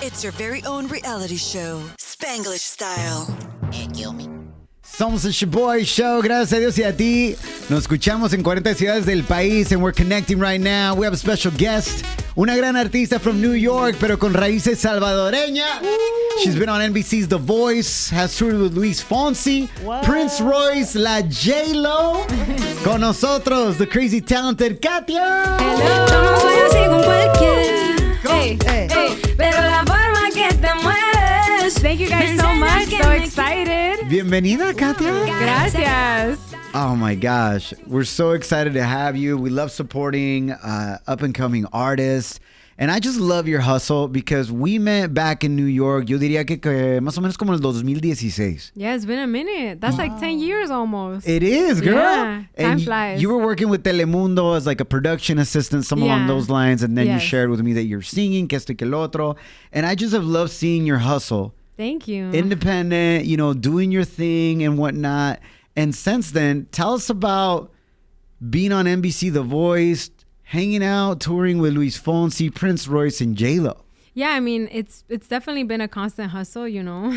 It's your very own reality show, Spanglish style. Kill me. Somos el Shoboy Show, gracias a Dios y a ti. Nos escuchamos en 40 ciudades del país and we're connecting right now. We have a special guest, una gran artista from New York, pero con raíces salvadoreñas. She's been on NBC's The Voice, has toured with Luis Fonsi, Prince Royce, la J-Lo. Con nosotros, the crazy talented Cáthia. Hello. Yo no soy así con cualquiera. Hey, hey, pero la forma que te mueves. Thank you guys so much. So excited. Bienvenida, Cáthia. Gracias. Oh my gosh, we're so excited to have you. We love supporting up-and-coming artists. And I just love your hustle because we met back in New York. Yo diría que más o menos como el 2016. Yeah, it's been a minute. That's like 10 years almost. It is, girl. Yeah, time and flies. You were working with Telemundo as like a production assistant, some along those lines. And then you shared with me that you're singing, que esto y que el otro. And I just have loved seeing your hustle. Thank you. Independent, you know, doing your thing and whatnot. And since then, tell us about being on NBC The Voice, hanging out, touring with Luis Fonsi, Prince Royce, and J-Lo. Yeah, I mean, it's definitely been a constant hustle, you know.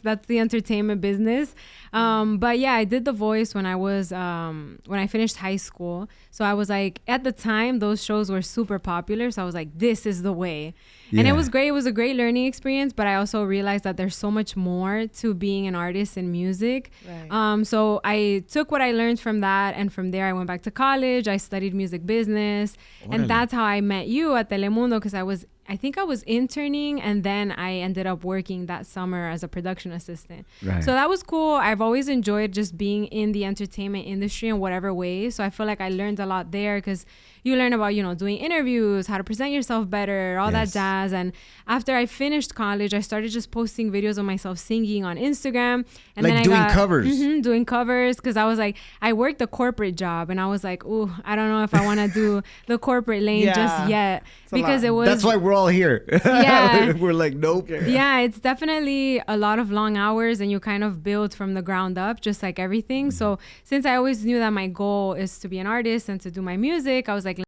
that's the entertainment business. But yeah, I did The Voice when I was when I finished high school. So I was like, at the time, those shows were super popular. So I was like, this is the way. And it was great. It was a great learning experience. But I also realized that there's so much more to being an artist in music. Right. So I took what I learned from that. And from there, I went back to college. I studied music business. And that's how I met you at Telemundo, because I think I was interning, and then I ended up working that summer as a production assistant. Right. So that was cool. I've always enjoyed just being in the entertainment industry in whatever way. So I feel like I learned a lot there because you learn about, you know, doing interviews, how to present yourself better, all that jazz. And after I finished college, I started just posting videos of myself singing on Instagram. And like then doing covers. Doing covers, because I was like, I worked a corporate job, and I was like, ooh, I don't know if I want to do the corporate lane just yet. Because it was... That's why we're all here. Yeah. We're like, nope. Yeah, it's definitely a lot of long hours, and you kind of build from the ground up, just like everything. So since I always knew that my goal is to be an artist and to do my music, I was like,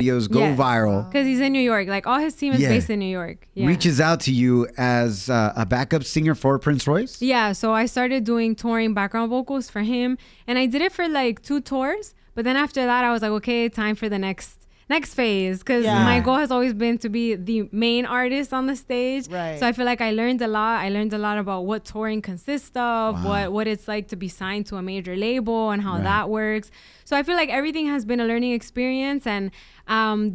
videos go viral. Because he's in New York. Like, all his team is based in New York. Yeah. Reaches out to you as a backup singer for Prince Royce? Yeah, so I started doing touring background vocals for him. And I did it for like 2 tours. But then after that, I was like, okay, time for the next phase, because my goal has always been to be the main artist on the stage. Right. So I feel like I learned a lot. I learned a lot about what touring consists of, what it's like to be signed to a major label and how that works. So I feel like everything has been a learning experience. And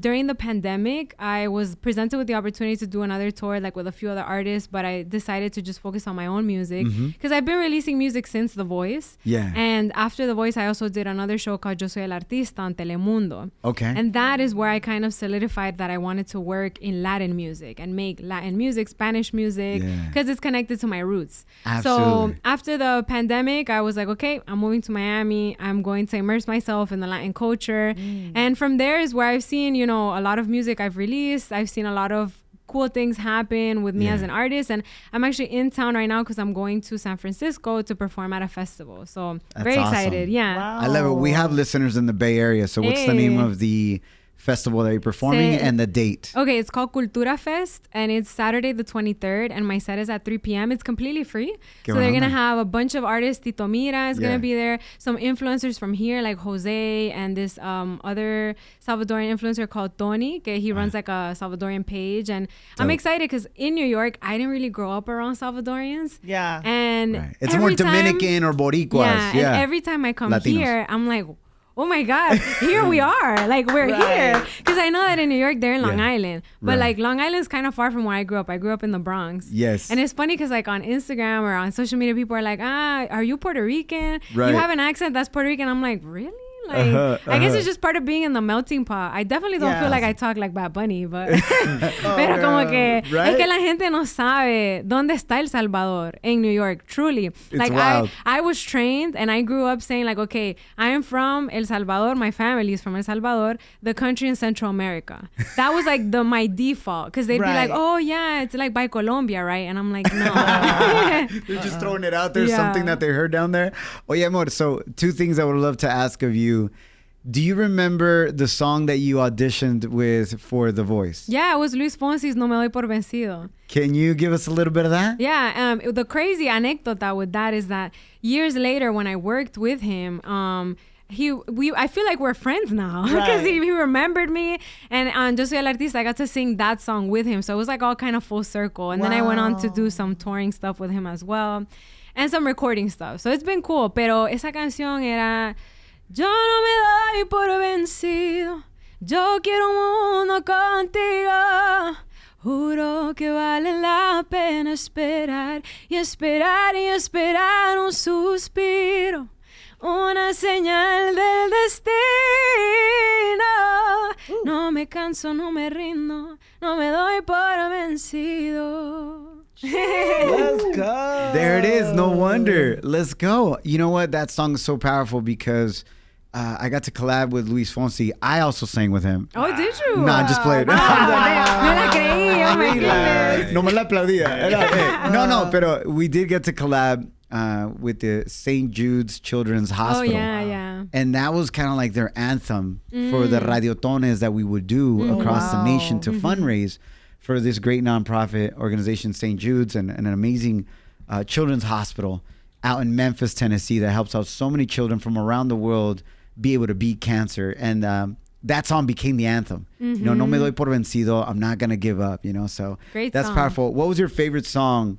during the pandemic, I was presented with the opportunity to do another tour, like with a few other artists, but I decided to just focus on my own music because I've been releasing music since The Voice. Yeah. And after The Voice, I also did another show called Yo Soy el Artista on Telemundo. Okay. And that is where I kind of solidified that I wanted to work in Latin music and make Latin music, Spanish music, because it's connected to my roots. Absolutely. So after the pandemic, I was like, okay, I'm moving to Miami. I'm going to immerse myself in the Latin culture. And from there is where I've seen, you know, a lot of music I've released. I've seen a lot of cool things happen with me as an artist. And I'm actually in town right now because I'm going to San Francisco to perform at a festival. So that's very excited. Yeah. Wow. I love it. We have listeners in the Bay Area. So what's the name of the festival that you're performing and the date? Okay, it's called Cultura Fest, and it's Saturday the 23rd, and my set is at 3 p.m. It's completely free. So they're gonna have a bunch of artists. Tito Mira is gonna be there, some influencers from here like Jose, and this other Salvadorian influencer called Tony, okay, he runs like a Salvadorian page. And I'm excited because in New York I didn't really grow up around Salvadorians. And it's more Dominican or Boricuas. And every time I come Latinos here, I'm like, oh my God, here we are. Like, we're here. Because I know that in New York, they're in Long Island. But like, Long Island is kind of far from where I grew up. I grew up in the Bronx. Yes. And it's funny because like on Instagram or on social media, people are like, are you Puerto Rican? You have an accent that's Puerto Rican. I'm like, really? Like, I guess it's just part of being in the melting pot. I definitely don't feel like I talk like Bad Bunny, but pero como que es que la gente no sabe dónde está El Salvador in New York. Truly, It's like wild. I was trained and I grew up saying like, okay, I am from El Salvador. My family is from El Salvador, the country in Central America. That was like my default, because they'd be like, oh yeah, it's like by Colombia, right? And I'm like, no. They're just throwing it out there, something that they heard down there. Oye, amor, so two things I would love to ask of you. Do you remember the song that you auditioned with for The Voice? Yeah, it was Luis Fonsi's No Me Doy Por Vencido. Can you give us a little bit of that? Yeah, the crazy anécdota with that is that years later when I worked with him, I feel like we're friends now because he remembered me, and on Yo Soy el Artista I got to sing that song with him, so it was like all kind of full circle. And then I went on to do some touring stuff with him as well and some recording stuff, so it's been cool. Pero esa canción era Yo no me doy por vencido, yo quiero un mundo contigo, juro que vale la pena esperar y esperar y esperar un suspiro, una señal del destino. No me canso, no me rindo, no me doy por vencido. Let's go. There it is. No wonder. Let's go. You know what? That song is so powerful because I got to collab with Luis Fonsi. I also sang with him. Oh, did you? Nah, just played. Me la creí. Oh my goodness. No me la aplaudía. No, pero we did get to collab with the St. Jude's Children's Hospital. Oh, yeah. And that was kind of like their anthem for the radiotones that we would do across the nation to fundraise for this great nonprofit organization, St. Jude's, and an amazing children's hospital out in Memphis, Tennessee, that helps out so many children from around the world be able to beat cancer. And that song became the anthem. You know, No me doy por vencido, I'm not going to give up, you know, so great that's song. powerful. What was your favorite song?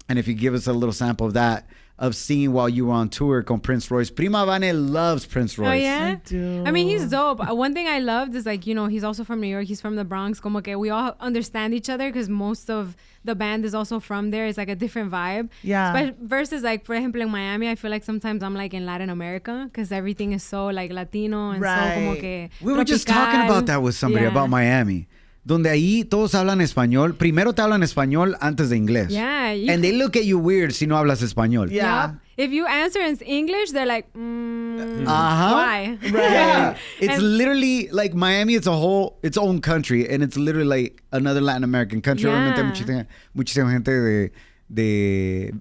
And if you give us a little sample of that, of singing while you were on tour con Prince Royce. Prima Vane loves Prince Royce. Oh, yeah? I do. I mean, he's dope. One thing I loved is, like, you know, he's also from New York. He's from the Bronx. Como que we all understand each other because most of the band is also from there. It's like a different vibe. Yeah. Versus, like, for example, in Miami, I feel like sometimes I'm, like, in Latin America because everything is so, like, Latino and so como que We were just talking about that with somebody about Miami. Donde ahí todos hablan español. Primero te hablan español antes de inglés. Yeah. And they look at you weird si no hablas español. Yeah. Yep. If you answer in English, they're like, Uh-huh. why? Right. It's And- literally like Miami, it's its own country, and it's literally like another Latin American country. Yeah. Obviamente muchísima gente de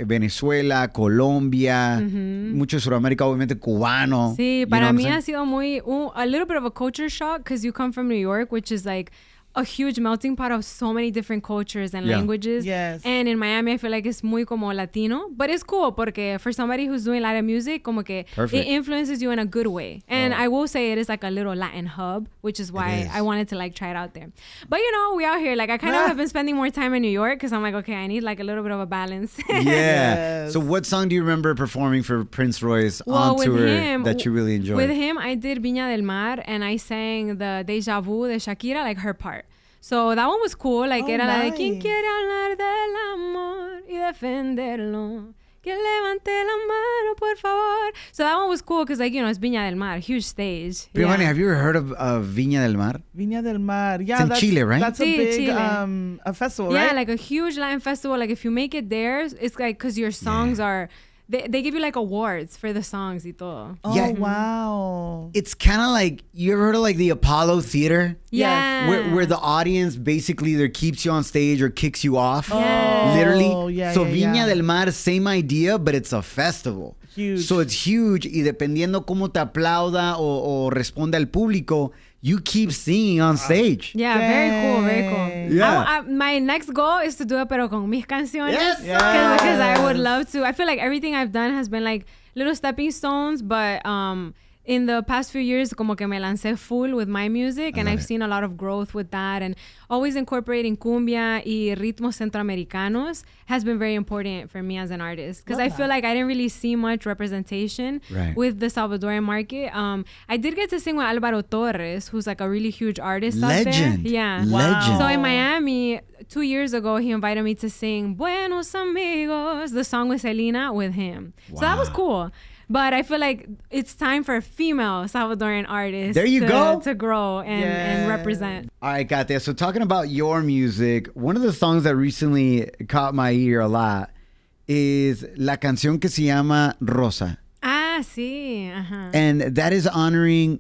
Venezuela, Colombia, mucho de Sudamérica, obviamente cubano. Sí, You know para what I'm mí saying? ha sido a little bit of a culture shock because you come from New York, which is like a huge melting pot of so many different cultures and languages. Yes. And in Miami, I feel like it's muy como Latino, but it's cool porque for somebody who's doing Latin music, como que Perfect. it influences you in a good way. And I will say it is like a little Latin hub, which is why I wanted to like try it out there. But you know, we out here, like I kind of have been spending more time in New York because I'm like, okay, I need like a little bit of a balance. Yeah. Yes. So what song do you remember performing for Prince Royce Well, on with tour him, that you really enjoyed? With him, I did Viña del Mar and I sang the Deja Vu de Shakira, like her part. So that one was cool. Like, era la de quien nice. quiere hablar del amor y defenderlo. Que levante la mano, por favor. So that one was cool because, like, you know, it's Viña del Mar, huge stage. Prima Vane, Yeah. have you ever heard of Viña del Mar? Viña del Mar. Yeah, It's in that's Chile, right? That's a Sí, big Chile. a festival, Yeah, right? like a huge Latin festival. Like, if you make it there, it's like, because your songs are, they give you, like, awards for the songs y todo. Oh, Yeah. wow. It's kind of like, you ever heard of like the Apollo Theater? Yeah. Where the audience basically either keeps you on stage or kicks you off. Yeah. Literally. Yeah, So yeah, Viña yeah. del Mar, same idea, but it's a festival. Huge. So it's huge. Y dependiendo cómo te aplauda o responda el público, you keep singing on stage. Yeah, very cool, very cool. Yeah. My next goal is to do it, pero con mis canciones. Yes, Because I would love to. I feel like everything I've done has been like little stepping stones, but in the past few years, como que me lancé full with my music, and I've seen a lot of growth with that, and always incorporating cumbia y ritmos centroamericanos has been very important for me as an artist, because I feel like I didn't really see much representation with the Salvadoran market. I did get to sing with Alvaro Torres, who's like a really huge artist out Legend. there. Yeah. Legend. So in Miami, 2 years ago, he invited me to sing Buenos Amigos, the song with Selena, with him. So that was cool. But I feel like it's time for female Salvadoran artists There you go. to grow and represent. All right, Cáthia. So talking about your music, one of the songs that recently caught my ear a lot is la canción que se llama Rosa. Ah, sí. Ajá. And that is honoring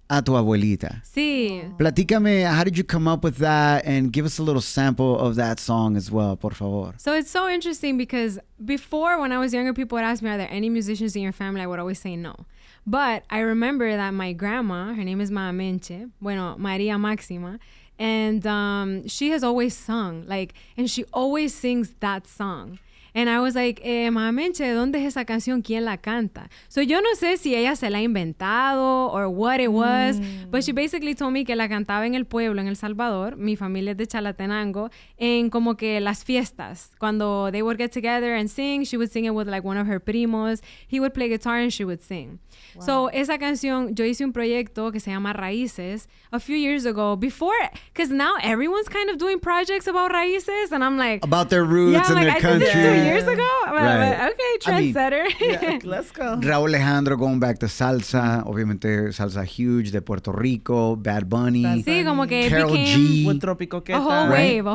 a tu abuelita. Sí. Platícame, how did you come up with that? And give us a little sample of that song as well, por favor. So it's so interesting because before, when I was younger, people would ask me, are there any musicians in your family? I would always say no. But I remember that my grandma, her name is Ma Menche, bueno, Maria Máxima, and she has always sung, like, and she always sings that song. And I was like, Ma Menche, ¿dónde es esa canción? ¿Quién la canta? So yo no sé si ella se la ha inventado or what it was, but she basically told me que la cantaba en el pueblo, en El Salvador. Mi familia es de Chalatenango, en como que las fiestas. Cuando they would get together and sing, she would sing it with like one of her primos. He would play guitar and she would sing. Wow. So esa canción, yo hice un proyecto que se llama Raíces a few years ago before, because now everyone's kind of doing projects about raíces, and I'm like, about their roots and like, their I country. did this 2 years ago. Right. Okay, trendsetter. Let's go. Raúl Alejandro going back to salsa, obviamente salsa huge de Puerto Rico, Bad Bunny, Sí, como que Karol became G. With Tropico a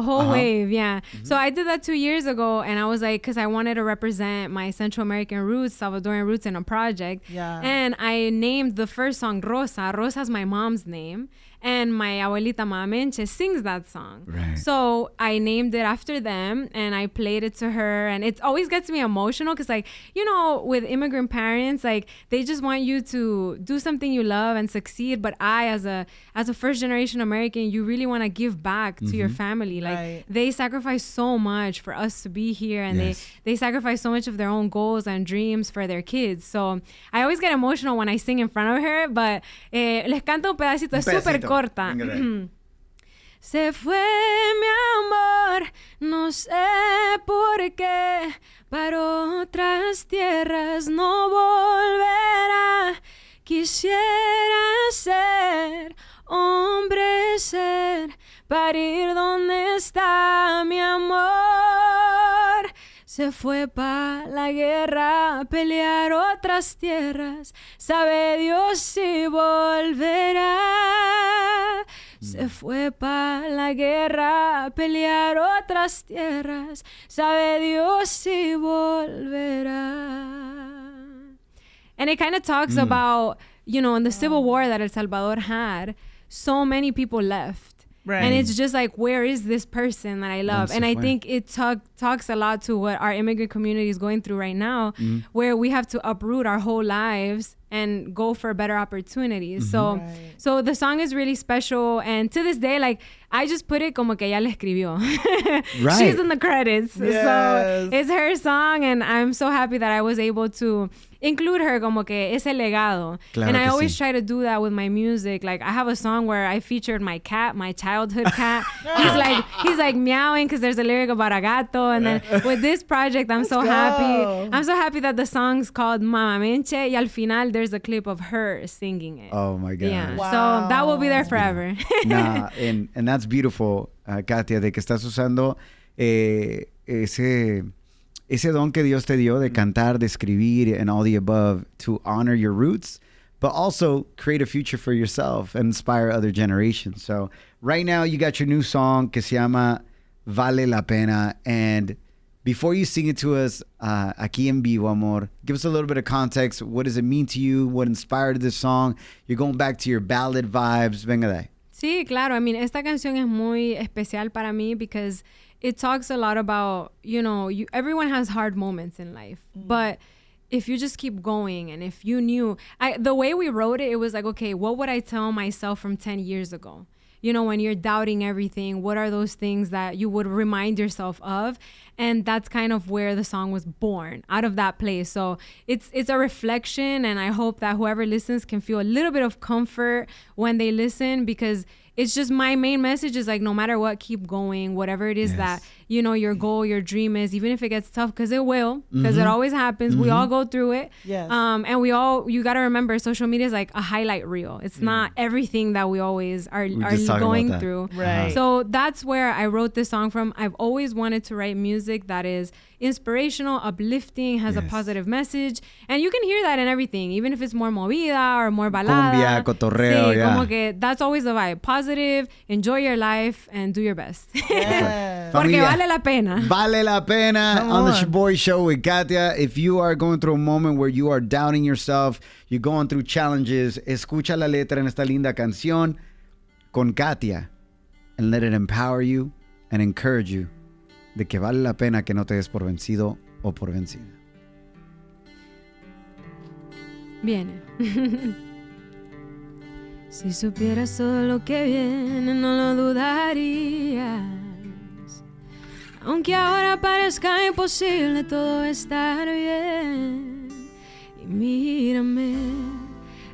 whole wave, yeah. Mm-hmm. So I did that 2 years ago, and I was like, because I wanted to represent my Central American roots, Salvadoran roots in a project. Yeah. And I named the first song Rosa. Rosa's my mom's name. And my abuelita Ma Menche sings that song. Right. So I named it after them, and I played it to her, and it always gets me emotional because, like, you know, with immigrant parents, like, they just want you to do something you love and succeed. But I, as a first generation American, you really want to give back to your family. Like, Right. they sacrifice so much for us to be here, and Yes. they sacrifice so much of their own goals and dreams for their kids. So I always get emotional when I sing in front of her, but les canto un pedacito, es súper corta. Se fue mi amor, no sé por qué, para otras tierras no volverá. Quisiera ser hombre, ser, para ir donde está mi amor. Se fue pa' la guerra a pelear otras tierras. Sabe Dios si volverá. Se fue pa' la guerra a pelear otras tierras. Sabe Dios si volverá. And it kind of talks about, you know, in the Civil War that El Salvador had, so many people left. Right. And it's just like, where is this person that I love? And I think it talks a lot to what our immigrant community is going through right now, where we have to uproot our whole lives and go for better opportunities. So so the song is really special. And to this day, like, I just put it como que ella le escribió. Right. She's in the credits. Yes. So it's her song. And I'm so happy that I was able to include her como que ese legado. Claro and I que always sí. try to do that with my music. Like, I have a song where I featured my cat, my childhood cat. he's like meowing because there's a lyric about a gato. And then with this project, I'm so happy. I'm so happy that the song's called Mama Menche. Y al final, there's a clip of her singing it. Oh my gosh. Yeah. Wow. So that will be there forever. Nah, and that's beautiful, Cáthia, de que estás usando ese don que Dios te dio de cantar, de escribir, and all the above to honor your roots, but also create a future for yourself and inspire other generations. So right now you got your new song que se llama Vale la Pena. And before you sing it to us aquí en vivo, amor, give us a little bit of context. What does it mean to you? What inspired this song? You're going back to your ballad vibes. Venga de ahí. Sí, claro. I mean, esta canción es muy especial para mí because it talks a lot about, you know, everyone has hard moments in life, but if you just keep going and if you knew, the way we wrote it, it was like, okay, what would I tell myself from 10 years ago? You know, when you're doubting everything, what are those things that you would remind yourself of? And that's kind of where the song was born, out of that place. So it's a reflection, and I hope that whoever listens can feel a little bit of comfort when they listen, because it's just my main message is like, no matter what, keep going, whatever it is that, you know, your goal, your dream is, even if it gets tough, because it will, because it always happens. We all go through it. Yes. And you got to remember, social media is like a highlight reel. It's not everything that we always are going through. Right. So that's where I wrote this song from. I've always wanted to write music that is inspirational, uplifting, has a positive message. And you can hear that in everything, even if it's more movida or more balada. Cumbia, cotorreo, sí, como que that's always the vibe. Positive, enjoy your life, and do your best. Yes. Porque Familia, vale la pena. Vale la pena Come on the on. Shoboy Show with Cáthia. If you are going through a moment where you are doubting yourself, you're going through challenges, escucha la letra en esta linda canción con Cáthia and let it empower you and encourage you de que vale la pena que no te des por vencido o por vencida. Viene. Si supieras todo lo que viene, no lo dudarías. Aunque ahora parezca imposible todo estar bien. Y mírame,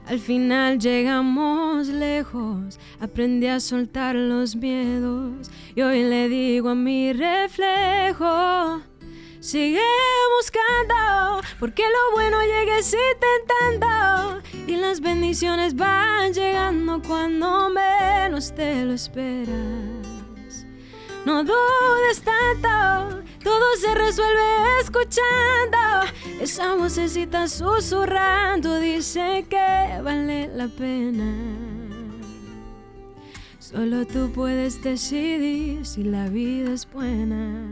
al final llegamos lejos. Aprendí a soltar los miedos. Y hoy le digo a mi reflejo: sigue buscando, porque lo bueno llega si te intentando. Y las bendiciones van llegando cuando menos te lo esperas. No dudes tanto, todo se resuelve escuchando. Esa vocecita susurrando dice que vale la pena. Solo tú puedes decidir si la vida es buena.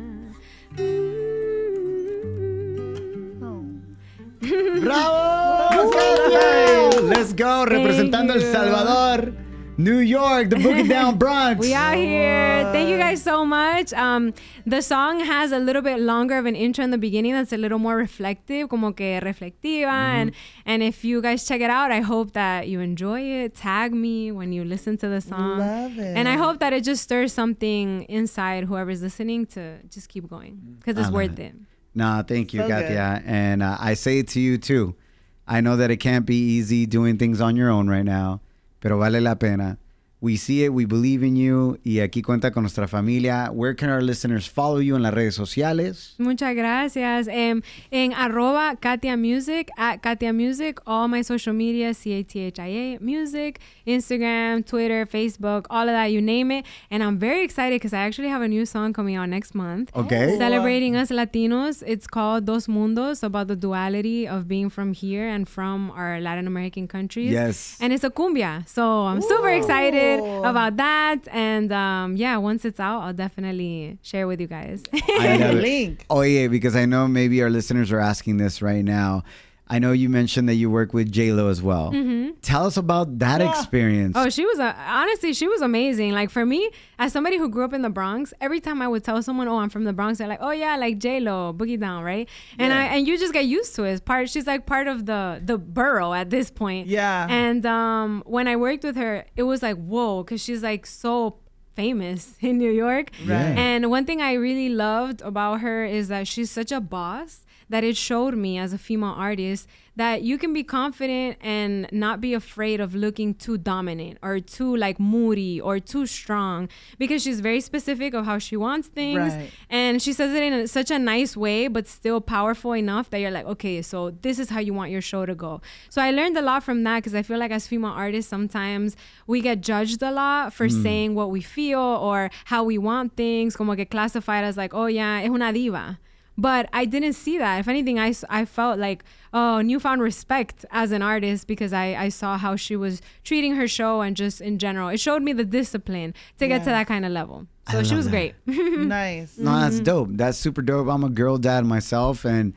¡Bravo! Cáthia! Let's go. Representando El Salvador, New York, the Boogie Down Bronx. We out here. Thank you guys so much. The song has a little bit longer of an intro in the beginning that's a little more reflective, como que reflectiva. And if you guys check it out, I hope that you enjoy it. Tag me when you listen to the song. Love it. And I hope that it just stirs something inside whoever's listening to just keep going, because it's worth it. Nah, thank you, So Cáthia. And I say it to you too. I know that it can't be easy doing things on your own right now, pero vale la pena. We see it, we believe in you, y aquí cuenta con nuestra familia. Where can our listeners follow you en las redes sociales? Muchas gracias. En arroba Cáthia Music, at Cáthia Music, all my social media, CATHIA Music, Instagram, Twitter, Facebook, all of that, you name it. And I'm very excited because I actually have a new song coming out next month. Okay. Celebrating us Latinos. It's called Dos Mundos, about the duality of being from here and from our Latin American countries. Yes. And it's a cumbia. So I'm super excited about that. And yeah, once it's out, I'll definitely share with you guys. I love it. Link. Oh, yeah, because I know maybe our listeners are asking this right now. I know you mentioned that you work with J-Lo as well. Tell us about that experience. Oh, she was honestly, she was amazing. Like for me, as somebody who grew up in the Bronx, every time I would tell someone, "Oh, I'm from the Bronx," they're like, "Oh yeah, like J-Lo, Boogie Down, right?" And and you just get used to it. She's like part of the borough at this point. Yeah. And when I worked with her, it was like whoa, because she's like so famous in New York. Right. And one thing I really loved about her is that she's such a boss, that it showed me as a female artist that you can be confident and not be afraid of looking too dominant or too like moody or too strong, because she's very specific of how she wants things. Right. And she says it in such a nice way, but still powerful enough that you're like, okay, so this is how you want your show to go. So I learned a lot from that, because I feel like as female artists, sometimes we get judged a lot for saying what we feel or how we want things, como que classified as like, oh yeah, es una diva. But I didn't see that. If anything, I felt like, oh, newfound respect as an artist, because I saw how she was treating her show and just in general. It showed me the discipline to get to that kind of level. So she was great. Nice. No, that's dope. That's super dope. I'm a girl dad myself, and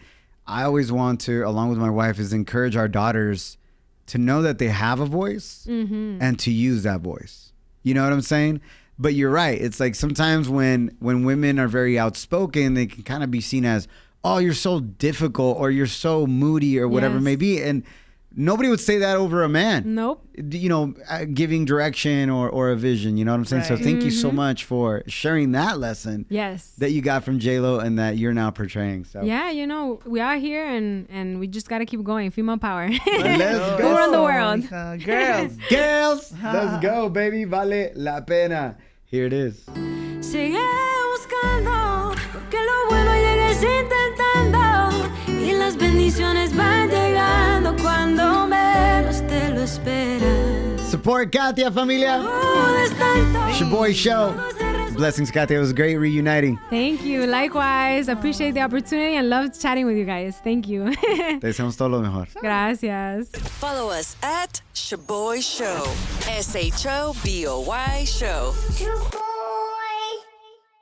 I always want to, along with my wife, is encourage our daughters to know that they have a voice and to use that voice. You know what I'm saying? But you're right. It's like sometimes when women are very outspoken, they can kind of be seen as, oh, you're so difficult or you're so moody or whatever it may be. And nobody would say that over a man. Nope. You know, giving direction or a vision. You know what I'm saying? So Right. thank you so much for sharing that lesson Yes. that you got from J-Lo and that you're now portraying. So Yeah, you know, we are here and we just got to keep going. Female power. let's Who go. run the world? Girls. Girls, let's go, baby. Vale la pena. Here it is. Sigue buscando, porque lo bueno llegues intentando y las bendiciones van llegando cuando menos te lo esperas. Support Cáthia, familia. Shoboy Show. Blessings, Cáthia. It was great reuniting. Thank you. Likewise. Appreciate the opportunity and love chatting with you guys. Thank you. Te deseamos todo lo mejor. Gracias. Follow us at Shoboy Show. SHOBOY Show.